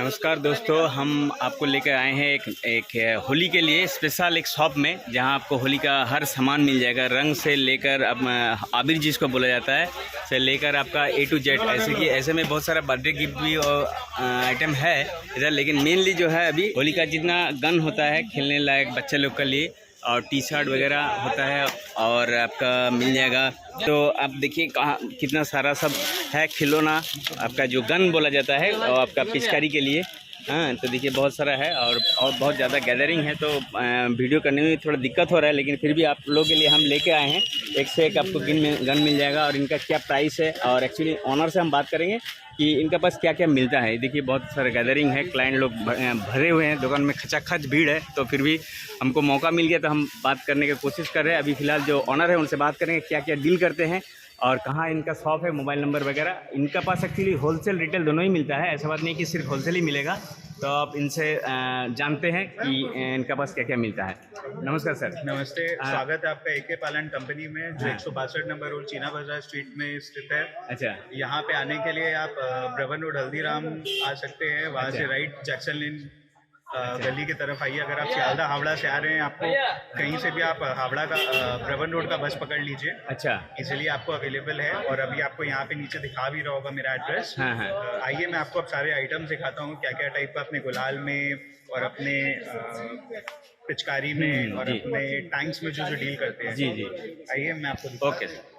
नमस्कार दोस्तों, हम आपको लेकर आए हैं एक होली के लिए स्पेशल एक शॉप में, जहां आपको होली का हर सामान मिल जाएगा। रंग से लेकर अब आबिर जिसको बोला जाता है से लेकर आपका A to Z। ऐसे में बहुत सारा बर्थडे गिफ्ट भी और आइटम है इधर, लेकिन मेनली जो है अभी होली का जितना गन होता है खेलने लायक बच्चे लोग के लिए और टी शर्ट वगैरह होता है और आपका मिल जाएगा। तो आप देखिए कहाँ कितना सारा सब है खिलौना, आपका जो गन बोला जाता है और आपका पिचकारी के लिए। हाँ, तो देखिए बहुत सारा है और बहुत ज़्यादा गैदरिंग है, तो वीडियो करने में थोड़ा दिक्कत हो रहा है, लेकिन फिर भी आप लोगों के लिए हम लेके आए हैं। एक से एक आपको गन मिल जाएगा और इनका क्या प्राइस है, और एक्चुअली ऑनर से हम बात करेंगे कि इनका पास क्या क्या मिलता है। देखिए बहुत सारा गैदरिंग है, क्लाइंट लोग भरे हुए हैं, दुकान में खचाखच भीड़ है, तो फिर भी हमको मौका मिल गया तो हम बात करने की कोशिश कर रहे हैं। अभी फ़िलहाल जो ऑनर है उनसे बात करेंगे क्या क्या डील करते हैं और कहाँ इनका शॉप है, मोबाइल नंबर वगैरह। इनका पास एक्चुअली होलसेल रिटेल दोनों ही मिलता है, ऐसा बात नहीं कि सिर्फ होलसेल ही मिलेगा। तो आप इनसे जानते हैं कि इनका पास क्या क्या मिलता है। नमस्कार सर। नमस्ते, स्वागत है आपका AK पालन कंपनी में, जो 162 नंबर रोड चीना बाजार स्ट्रीट में स्थित है। अच्छा, यहाँ पे आने के लिए आप ब्रवन रोड हल्दीराम आ सकते हैं, वहाँ से राइट जैक्सन लेन गली की तरफ आइए। अगर आप सियालदा हावड़ा से आ रहे हैं, आपको कहीं से भी आप हावड़ा का ब्रवन रोड का बस पकड़ लीजिए। अच्छा, इजीली आपको अवेलेबल है। और अभी आपको यहाँ पे नीचे दिखा भी रहा होगा मेरा एड्रेस। हाँ हाँ, आइए मैं आपको अब सारे आइटम दिखाता हूँ, क्या क्या टाइप का अपने गुलाल में और अपने पिचकारी में और अपने टैंक्स में जो डील करते हैं। जी जी, आइए मैं आपको ओके सर।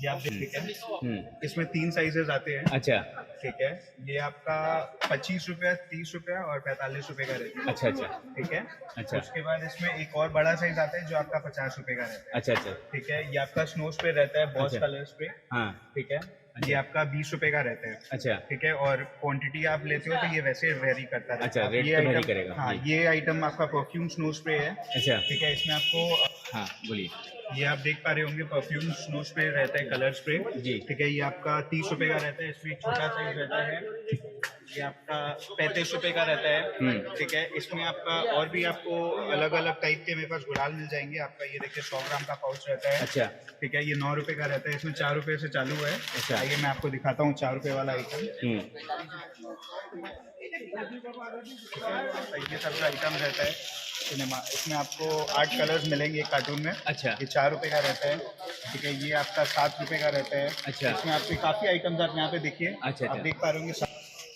ये आप देख सकते हैं, इसमें 3 साइजेस आते हैं। अच्छा ठीक है, ये आपका 25 रुपये, 30 रुपये और 45 रुपये का रहता है। अच्छा अच्छा ठीक है, अच्छा, उसके बाद इसमें एक और बड़ा साइज आता है जो आपका 50 रुपये का रहता है। अच्छा अच्छा, ठीक है, ये आपका स्नो स्प्रे रहता है, बॉस अच्छा। Colour spray. हाँ, ठीक है, ये आपका 20 रुपये का रहता है। अच्छा ठीक है, और क्वांटिटी आप लेते हो तो ये वैसे वेरी करता है। अच्छा, रेट ये तो वेरी आइटम करेगा। हाँ, ये आइटम आपका परफ्यूम स्नो स्प्रे है। अच्छा, ठीक है, इसमें आपको हाँ बोलिए। ये आप देख पा रहे होंगे, परफ्यूम स्नो स्प्रे रहता है, कलर स्प्रे जी। ठीक है, ये आपका 30 रुपये का रहता है। इसमें एक छोटा साइज रहता है, ये आपका 35 रुपये का रहता है। ठीक है, इसमें आपका और भी आपको अलग अलग टाइप के मेरे पास गुलाल मिल जाएंगे। आपका ये देखिए 100 ग्राम का पाउच रहता है। अच्छा ठीक है, ये 9 रुपये का रहता है, इसमें 4 रुपये से चालू है। अच्छा, आइए मैं आपको दिखाता हूँ 4 रुपये वाला आइटम। ये सब जो आइटम रहता है सिनेमा, इसमें आपको 8 कलर्स मिलेंगे एक कार्टून में। अच्छा ये 4 रुपये का रहता है। ठीक है, ये आपका 7 रुपये का रहता है। अच्छा, इसमें आपके काफ़ी आइटम्स आप यहाँ पे देखिए। अच्छा, आप अच्छा। देख पा रहे होंगे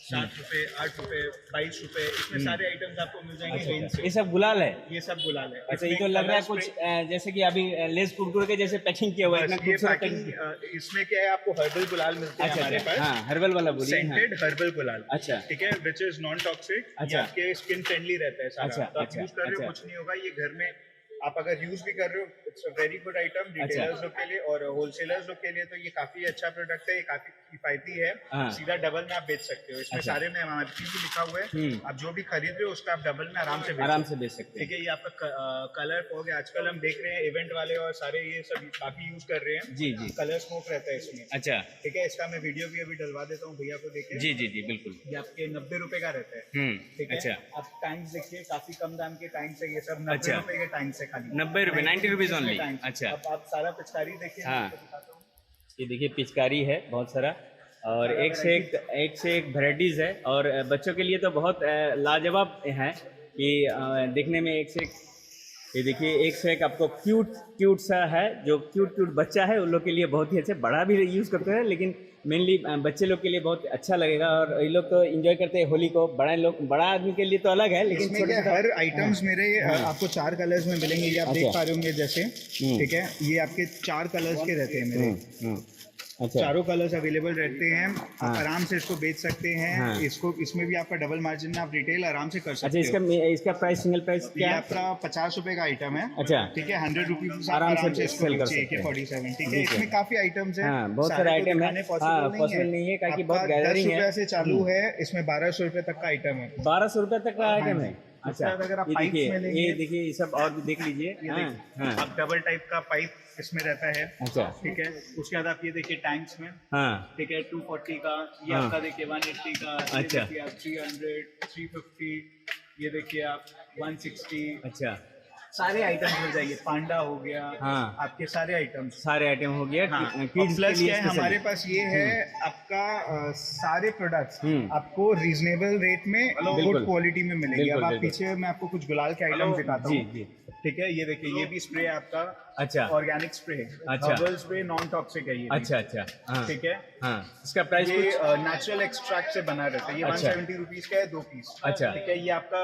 7 रुपये, 8 रुपये, 22 रुपये, इसमें सारे आइटम्स आपको मिल जाएंगे रेंज अच्छा, से। ये सब गुलाल है। ये सब गुलाल है। अच्छा, ये तो लग रहा है कुछ जैसे कि अभी लेस कुरकुरे के जैसे पैकिंग किया हुआ है, इतना ये खूबसूरत पैकिंग, इसमें क्या है, आपको हर्बल गुलाल मिलते हैं अच्छा हमारे अच्छा, पास। हाँ हर्बल वाला बोलिए। हाँ, सेंटेड हर्बल गुलाल। अच्छा ठीक है, विच इज नॉन टॉक्सिक। ये अच्छा, आपके स्किन फ्रेंडली रहता है सारा। अच्छा, तो आप अच्छा, यूज कर रहे हो, अच्छा। कुछ नहीं होगा। ये घर में आप अगर यूज भी कर रहे हो, it's a very good item retailers लोग के लिए और होलसेलर्स लोग के लिए। तो ये काफी अच्छा प्रोडक्ट है, ये काफी किफायती है। हाँ। सीधा डबल में आप बेच सकते हो। इसमें अच्छा। सारे में MRP भी लिखा हुआ है। आप जो भी खरीद रहे हो उसका आप डबल में आराम से बेच सकते हैं। ठीक है, ये आपका कलर हो गया। आजकल हम देख रहे हैं इवेंट वाले और सारे ये सब काफी यूज कर रहे हैं। जी जी, कलर स्मोक रहता है इसमें। अच्छा, ठीक है, इसका मैं वीडियो भी अभी डलवा देता हूँ, भैया को देखिए। जी जी जी बिल्कुल। ये आपके 90 रुपए का रहता है। ठीक है, अच्छा, आप टैंक्स देखिए, काफी कम दाम के टैंक्स है ये सब। 90 अच्छा। रुपए के टैंक्स है खाली। 90 रुपये, 90 रुपीज़ ओनली। टैंक्स। अच्छा, अब आप सारा पिचकारी देखिए। हाँ। मैं आपको दिखाता हूँ। ये देखिए पिचकारी है बहुत सारा और एक से एक वैराइटीज़ है, और बच्चों के लिए तो बहुत लाजवाब है कि देखने में एक से एक। ये देखिए एक से एक आपको क्यूट सा है, जो क्यूट बच्चा है उन लोग के लिए बहुत ही अच्छा। बड़ा भी यूज़ करते हैं, लेकिन मेनली बच्चे लोग के लिए बहुत अच्छा लगेगा और ये लोग तो एंजॉय करते हैं होली को। बड़ा आदमी के लिए तो अलग है, लेकिन इसमें क्या हर आइटम्स मेरे आपको 4 कलर्स में मिलेंगे। ये आप देख पा रहे होंगे जैसे। ठीक है, ये आपके 4 कलर्स के रहते हैं मेरे। अच्छा, चारों कलर्स अवेलेबल रहते हैं। आप आराम से इसको बेच सकते हैं। इसमें भी आपका डबल मार्जिन में आप रिटेल आराम से कर सकते अच्छा। हो। इसका प्राइस, सिंगल प्राइस ये क्या है? आपका 50 रुपए का आइटम है। अच्छा, ठीक है, 100 रुपीज आराम से इसको सेल कर बेचिए। सकते हैं। AK-47 ठीक है, इसमें काफी आइटम्स है। हाँ, बहुत सारे आइटम है। हाँ, पॉसिबल नहीं है क्योंकि बहुत गैदरिंग है। 10 रुपए से चालू है, इसमें 1200 रुपए तक का आइटम है। 1200 रुपए तक का आइटम है। अच्छा, अगर आप ये पाइप्स में लेंगे, ये देखिए ये सब और भी देख लीजिए। हाँ, आप डबल टाइप का पाइप इसमें रहता है। अच्छा, ठीक है, उसके बाद आप ये देखिए टैंक्स में। हाँ, ठीक है, 240 का, ये आपका देखिए 180 का, ये अच्छा, देखिए आप 300, 350, ये देखिए आप 160। अच्छा, सारे आइटम्स मिल जाएंगे, पांडा हो गया, हाँ। आपके सारे आइटम्स। सारे आइटम हो गया। हाँ। किड्स प्लस के लिए क्या है special। हमारे पास ये है आपका सारे प्रोडक्ट्स आपको रीजनेबल रेट में बिल्कुल। गुड क्वालिटी में मिलेंगे। बिल्कुल, अब आप बिल्कुल। पीछे मैं आपको कुछ गुलाल के आइटम दिखाता जी हूँ। जी। ठीक है, ये देखिए, ये भी स्प्रे है आपका, अच्छा ऑर्गेनिक स्प्रे, अच्छा। हर्बल स्प्रे, नॉन टॉक्सिक है ये भी। अच्छा अच्छा। हाँ ठीक है, हाँ। इसका प्राइस ये कुछ? नेचुरल एक्सट्रैक्ट से बना रहता है। ये अच्छा। 170 रुपीज का है 2 पीस। अच्छा। ठीक है, ये आपका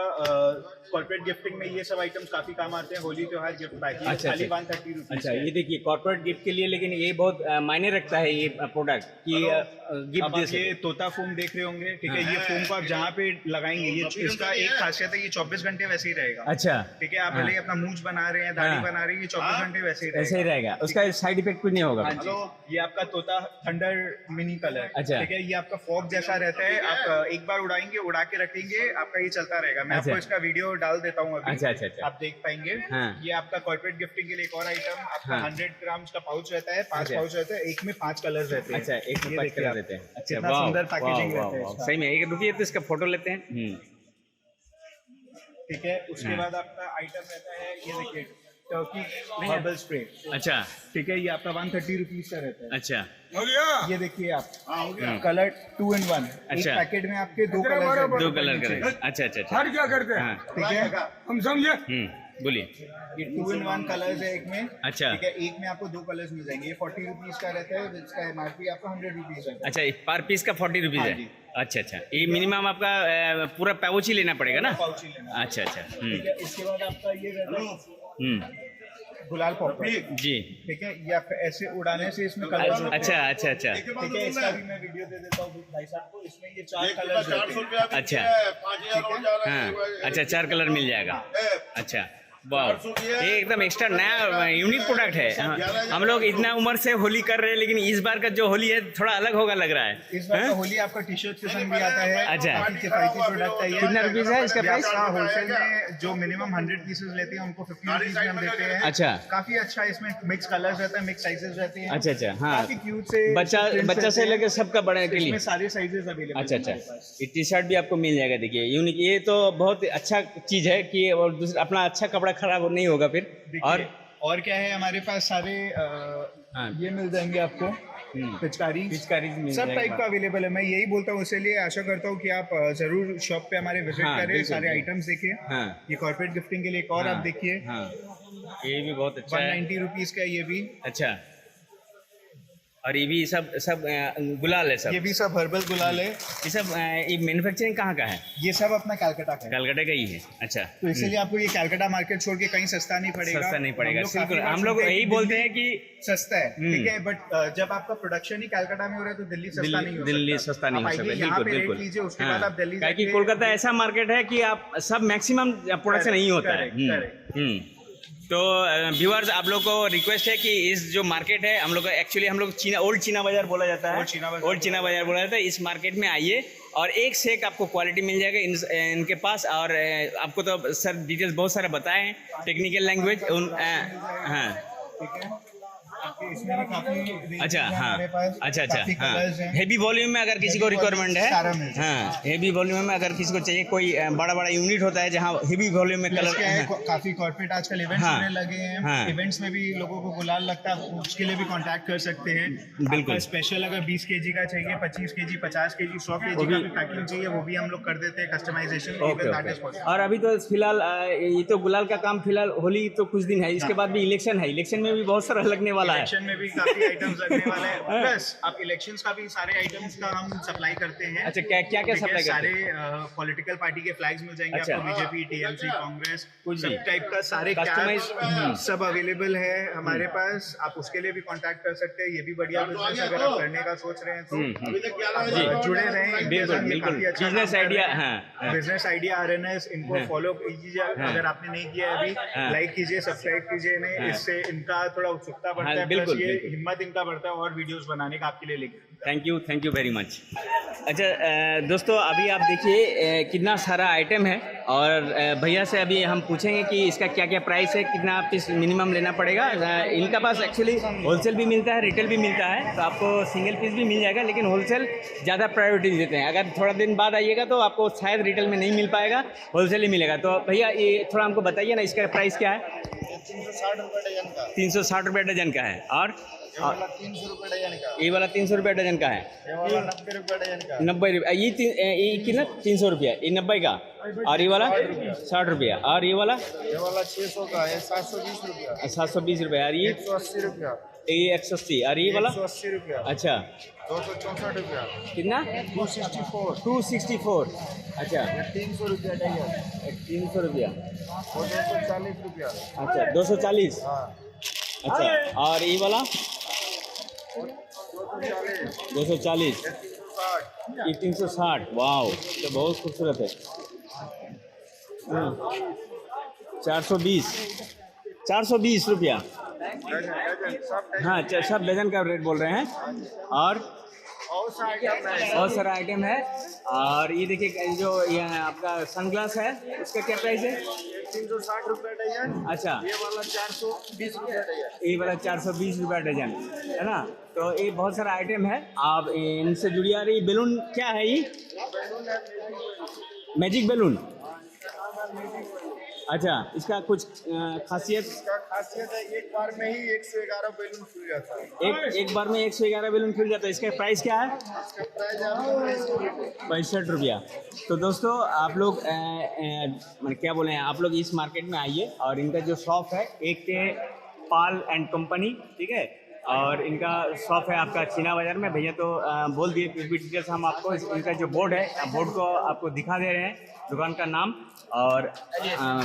कॉर्पोरेट गिफ्टिंग में ये सब आइटम्स काफी काम आते हैं। होली त्योहार गिफ्ट पैक, ये अच्छा, खाली अच्छा। 130 रुपीज। अच्छा, ये देखिए कॉर्पोरेट गिफ्ट के लिए, लेकिन ये बहुत मायने रखता है ये प्रोडक्ट कि गिफ्ट अब दे आप सके। ये तोता फोम देख रहे होंगे। ठीक है, हाँ। ये फोम को आप जहाँ पे लगाएंगे, ये इसका एक खासियत है, ये 24 घंटे वैसे ही रहेगा। अच्छा। ठीक है, आप हाँ। भले ही अपना मूंछ बना रहे हैं, दाढ़ी हाँ। बना रहे हैं, ये 24 घंटे वैसे ही ऐसे ही रहेगा, उसका साइड इफेक्ट कुछ नहीं होगा। हाँ जी। ये आपका तोता थंडर मिनी कलर। अच्छा। ठीक है, ये आपका फॉग जैसा रहता है। आप एक बार उड़ाएंगे, उड़ा के रखेंगे, आपका ये चलता रहेगा। मैं अच्छा। आपको इसका वीडियो डाल देता हूँ अभी। अच्छा अच्छा अच्छा। आप देख पाएंगे। हाँ। ये आपका कॉर्पोरेट गिफ्टिंग के लिए एक और आइटम, आपका हाँ। 100 ग्राम्स का पाउच रहता है, 5 अच्छा। पाउच रहता है, एक में 5 कलर्स रहते हैं। अच्छा, एक में ये 5 देखिए कलर आप। रहते हैं। अच्छा, कितना वाह सुंदर पैकेजिंग वाह रहता है वाह, इसका। सही में। एक रुकिए तो इसका फोटो लेते हैं। ठीक है, उसके हाँ। बाद आपका आइटम रहता है, ये देखिए, टर्की हर्बल स्प्रे। अच्छा ठीक है, ये आपका 130 रुपीज का रहता है। अच्छा। ये देखिए आप, कलर 2 in 1। एक अच्छा। पैकेट में आपके 2 कलर 2 कलर करेंगे। अच्छा अच्छा अच्छा। क्या करते हैं? हाँ। ठीक है, हम समझे। बोलिए। ये 2 in 1 कलर्स है एक में। अच्छा। ठीक है, एक में आपको 2 कलर्स मिल जाएंगे। ये 40 रुपीज का रहता है, जिसका एमआरपी आपका 100 रुपीज है। अच्छा, पर पीस का 40 रुपीज़ हाँ है। जी। अच्छा अच्छा, ये मिनिमम आपका पूरा पाउच ही लेना पड़ेगा ना? पाउच ही लेना। अच्छा अच्छा। ठीक है, इसके बाद आपका ये रहता है गुलाल पॉपर। जी। ठीक है, ये आपका ऐसे उड़ाने से इसमें कलर अच्छा अच्छा अच्छा। ठीक है, इसका भी मैं वीडियो दे देता हूँ भाई साहब को। इसमें ये 4 कलर्स रहते हैं। अच्छा हाँ। अच्छा, 4 कलर मिल जाएगा। अच्छा, वाह, ये एकदम एक्स्ट्रा नया यूनिक प्रोडक्ट है। हाँ, हम लोग इतना उम्र से होली कर रहे हैं, लेकिन इस बार का जो होली है थोड़ा अलग होगा लग रहा है। इस बार का होली आपका टी शर्ट के संग भी आता है। अच्छा। काफी किफायती प्रोडक्ट है ये। कितना रुपीस है इसका प्राइस? होलसेल में जो मिनिमम 100 पीसेस लेते हैं उनको 50 रुपीज में हम देते हैं। अच्छा। काफी अच्छा, इसमें मिक्स कलर्स रहता है, मिक्स साइजेस रहते हैं। अच्छा अच्छा। हाँ, काफी क्यूट से बच्चा से लेकर सबका बड़े के लिए। इसमें सारे साइजेस अवेलेबल अच्छा अच्छा, ये टी शर्ट भी आपको मिल जाएगा। देखिए यूनिक, ये तो बहुत अच्छा चीज़ है कि और दूसरा अपना अच्छा कपड़ा खराब नहीं होगा फिर। और क्या है हमारे पास सारे ये मिल जाएंगे आपको, पिचकारी मिल सब जाएगा। टाइप का अवेलेबल है। मैं यही बोलता हूँ, इसलिए आशा करता हूँ कि आप जरूर शॉप पे हमारे विजिट हाँ, करें, बिल्कुल, सारे बिल्कुल। आइटम्स देखिए। हाँ। ये कॉर्पोरेट गिफ्टिंग के लिए एक और हाँ, आप देखिए, हाँ, ये भी बहुत अच्छा है। 190 रुपीज का ये भी। अच्छा, और ये भी सब गुलाल है सब? ये भी सब हर्बल गुलाल है। ये सब ये मैन्युफैक्चरिंग कहाँ का है? ये सब अपना कैलकाटा का है। कलकत्ता का ही है। अच्छा, तो इसलिए आपको ये कैलकाटा मार्केट छोड़ के कहीं सस्ता नहीं पड़ेगा। सस्ता नहीं पड़ेगा। काफी बार हम लोग सुनते हैं यही कि बोलते दिल्ली हैं कि सस्ता है। ठीक है, बट जब आपका प्रोडक्शन ही कैलकाटा में हो रहा है तो दिल्ली सस्ता नहीं हो सकता। दिल्ली सस्ता नहीं हो आप सकता। आइए, यहाँ बिल्कुल पे रेट बिल्कुल। लीजिए, उसके बाद आप दिल्ली कि जाके- कोलकाता ऐसा मार्केट है कि आप सब मैक्सिमम प्रोडक्शन नहीं होता है। Correct. तो व्यूअर्स, आप लोग को रिक्वेस्ट है कि इस जो मार्केट है, हम लोग एक्चुअली ओल्ड चीना बाजार बोला जाता है। ओल्ड चीना बाजार बोला जाता है। इस मार्केट में आइए और एक से एक आपको क्वालिटी मिल जाएगा इनके पास। और आपको तो सर डिटेल्स बहुत सारे बताए हैं, टेक्निकल लैंग्वेज। हाँ, ठीक है, आपके इसमें भी काफी ranges अच्छा हैं हाँ, हमारे पास, अच्छा अच्छा काफी हाँ। colours हैं। हेवी वॉल्यूम में अगर किसी को Heavy रिक्वायरमेंट volume सारा मिल है, जाएगा। हाँ, हेवी वॉल्यूम में अगर किसी को चाहिए, कोई बड़ा बड़ा यूनिट होता है जहाँ हेवी वॉल्यूम में Plus कलर। क्या है, काफी कॉर्पोरेट आजकल इवेंट्स हाँ, होने लगे हैं। हाँ। इवेंट्स में भी लोगों को गुलाल लगता है, उसके लिए भी कांटेक्ट कर सकते हैं। बिल्कुल। स्पेशल अगर 20 केजी का चाहिए, 25 केजी, 50 केजी, 100 केजी का भी पैकिंग चाहिए, वो भी हम लोग कर देते हैं, कस्टमाइजेशन। Okay okay. और अभी तो फिलहाल ये तो गुलाल का काम फिलहाल, होली तो कुछ दिन है, इसके बाद भी इलेक्शन है। इलेक्शन में भी बहुत सारा लगने वाला है। इलेक्शन में भी काफी आइटम्स लगने वाले हैं। प्लस आप इलेक्शंस का भी सारे आइटम्स का हम सप्लाई करते हैं। अच्छा, क्या क्या ठीक है, सप्लाई करते सारे हैं? पॉलिटिकल पार्टी के फ्लैग्स मिल जाएंगे अच्छा। आपको, बीजेपी, टीएमसी, कांग्रेस, कुछ सब भी। टाइप का सारे Customize, कैप्स सब अवेलेबल है हमारे पास। आप उसके लिए भी कांटेक्ट कर सकते हैं। ये भी बढ़िया बिजनेस अगर आप करने का सोच रहे हैं तो आप जुड़े रहें। बिल्कुल बिल्कुल। बिजनेस आइडिया, हाँ, बिजनेस आइडिया RNS, इनको फॉलो कीजिए। अगर आपने नहीं किया है अभी, लाइक कीजिए, सब्सक्राइब कीजिए इन्हें। इससे इनका थोड़ा उत्सुकता बढ़ता है, बिल्कुल, प्लस ये बिल्कुल। हिम्मत इनका बढ़ता है और वीडियोस बनाने का आपके लिए लेके। Thank you very much. अच्छा दोस्तों अभी आप देखिए कितना सारा आइटम है और भैया से अभी हम पूछेंगे कि इसका क्या क्या प्राइस है, कितना पीस मिनिमम लेना पड़ेगा। इनका पास एक्चुअली होलसेल भी मिलता है, रिटेल भी मिलता है, तो आपको सिंगल पीस भी मिल जाएगा, लेकिन होलसेल ज़्यादा प्रायोरिटी देते हैं। अगर थोड़ा दिन बाद आइएगा तो आपको शायद रिटेल में नहीं मिल पाएगा, होलसेल ही मिलेगा। तो भैया ये थोड़ा हमको बताइए ना, इसका प्राइस क्या है? 360 रुपये डजन का। 360 रुपये डजन का है। और ये वाला 300 रुपये डजन का। ये वाला 300 रुपये डजन का है। ये वाला 90 रुपये डजन का। 90 रुपये। ये कितना? 300 रुपया, ये 90 का। और ये वाला 60 रुपया। और ये वाला 600 का है, 720 रुपया। 720 रुपया। और ये 180 रुपया। ये 180। और ये वाला 180 रुपया। अच्छा 264 रुपया। कितना? 264। 264। अच्छा 300 रुपया डजन। 300 रुपया। और 240 रुपया। अच्छा 240। हाँ। अच्छा और ये वाला 240। 360। ये 360। वाह तो बहुत खूबसूरत है। 420 रुपया। डजन सब हाँ सब डजन का रेट बोल रहे हैं। और बहुत सारा आइटम है। और ये देखिए जो ये आपका सनग्लास है, उसका क्या प्राइस है? 360 रुपये डजन। अच्छा ये वाला 420 रुपये डजन। ये वाला 420 रुपया डजन है ना। तो ये बहुत सारा आइटम है। आप इनसे जुड़ी आ रही बैलून क्या है? ये मैजिक बैलून। अच्छा इसका कुछ खासियत? इसका खासियत है एक बार में ही 111 बैलून फूल जाता है। एक बार में 111 बैलून फूल जाता है। इसका प्राइस क्या है? इसका प्राइस है 65 रुपया। तो दोस्तों आप लोग क्या बोले हैं, आप लोग इस मार्केट में आइए और इनका जो शॉप है एक के पाल एंड कंपनी, ठीक है। और इनका शॉप है आपका चीना बाज़ार में। भैया तो बोल दिए, फिर भी डिटेल्स हम आपको इनका जो बोर्ड है, बोर्ड को आपको दिखा दे रहे हैं, दुकान का नाम। और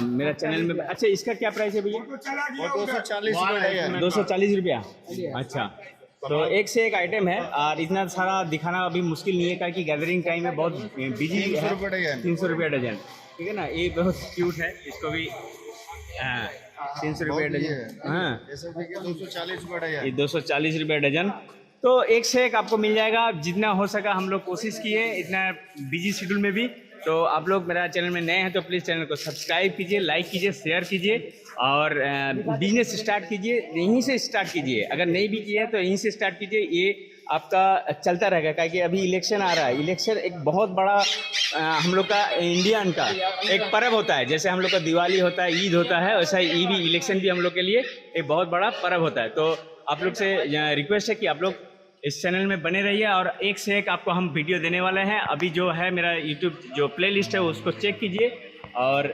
मेरा चैनल में अच्छा इसका क्या प्राइस है भैया? 240 रुपये। 240 रुपया। अच्छा तो एक से एक आइटम है और इतना सारा दिखाना अभी मुश्किल नहीं है, क्योंकि गैदरिंग टाइम में बहुत बिजी है। 300 रुपये डजन। 300 रुपया डजन, ठीक है ना। ये बहुत क्यूट है, इसको भी 300 रुपये डजन। हाँ जैसे देखिए 240 रुपये डजन। ये 240 रुपये डजन। तो एक से एक आपको मिल जाएगा। जितना हो सका हम लोग कोशिश किए, इतना बिजी शेड्यूल में भी। तो आप लोग मेरा चैनल में नए हैं तो प्लीज़ चैनल को सब्सक्राइब कीजिए, लाइक कीजिए, शेयर कीजिए और बिजनेस स्टार्ट कीजिए। यहीं से स्टार्ट कीजिए, अगर नहीं भी किया है तो यहीं से स्टार्ट कीजिए। ये आपका चलता रहेगा, क्योंकि अभी इलेक्शन आ रहा है। इलेक्शन एक बहुत बड़ा हम लोग का इंडियन का एक पर्व होता है। जैसे हम लोग का दिवाली होता है, ईद होता है, वैसा ही भी इलेक्शन भी हम लोग के लिए एक बहुत बड़ा पर्व होता है। तो आप लोग से रिक्वेस्ट है कि आप लोग इस चैनल में बने रहिए और एक से एक आपको हम वीडियो देने वाले हैं। अभी जो है मेरा यूट्यूब जो प्लेलिस्ट है उसको चेक कीजिए और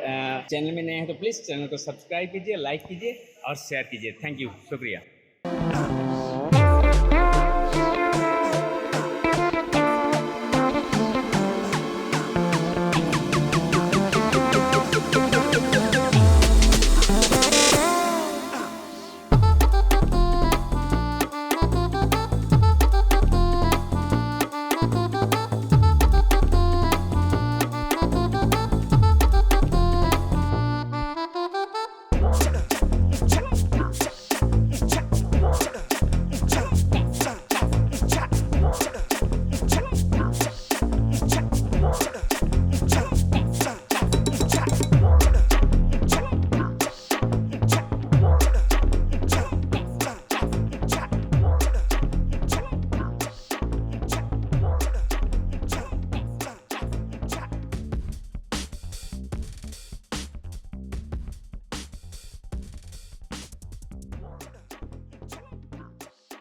चैनल में नए हैं तो प्लीज़ चैनल को सब्सक्राइब कीजिए, लाइक कीजिए और शेयर कीजिए। थैंक यू, शुक्रिया।